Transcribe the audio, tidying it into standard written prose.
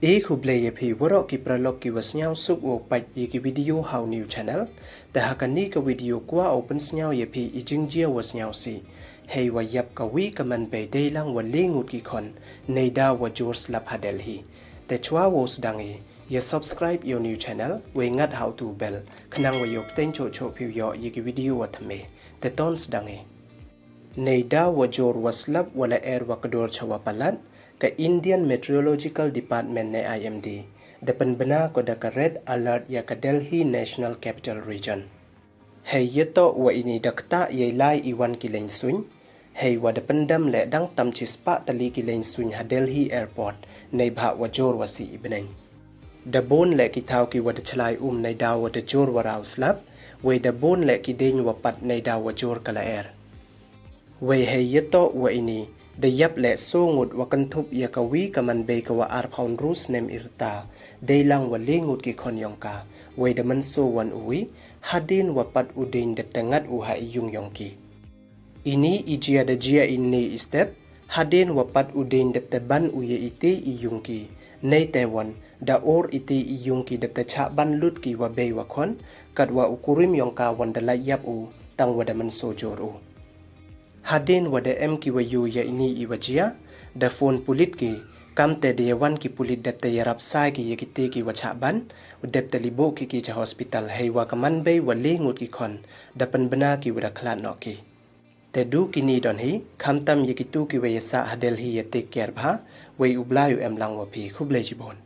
एक हुबले ये भी वरो की प्रलोक की वस्याव सुप वो पाइट ये की वीडियो हाउ न्यू चैनल ते हकनी का वीडियो कुआ ओपन स्याव ये भी इजिंजिया वस्याव सी हे वयप का वी कमन पे देlang व लेंगुट की खन नेदा व जोर स्लप हडेल ही ते चुआ वोस डांगे ये सब्सक्राइब यो न्यू चैनल वे ngad how to bell खनंग व yok ten cho cho phiu yo ये की वीडियो वथमे ते tons डांगे नेदा व जोर वस्लप वला एर वकडोर chawa palat ka Indian Meteorological Department ne IMD depan bena ko da ka red alert ya ka Delhi National Capital Region hey yeto wa ini dakta ye lai iwan ki len suin hey wa depan dam le dang tam chispa tali ki len suin ha Delhi Airport nei bha wa jor wa si ibneng da bon le ki thau ki wa da chlai nei da wa da jor wa raw slap we da bon le ki den wa pat nei da wa jor kala air we hey yeto wa ini da yap le so ngut wa kan thup ya ka wi ka man be ka wa ar phaun rus nem irta deilang wa le ngut ki khon yong ka we da man so wan uwi hadin wa pat udin de tangat u ha yung yong ki ini ijia da jia inni step hadin wa pat udin de te ban u ye ite i yung ki nei te wan da or ite i yung ki de te cha ban lut ki wa be wa khon kat wa ukurim yong ka wan da la yap u tang wa da man so jor u hadin wada em ki wayu ya ini iwajia da phone pulit ki kamte de wan ki pulit depte yarap sai ki yekite ki wacha ban depte libo ki cha hospital heiwa kaman be wale ngut ki khon da pan bana ki wada khlan no ki te du ki ni don hi khamtam yekitu ki wayasa hadel hi ye take care bha we ublayu em lang wa phi khuble jibon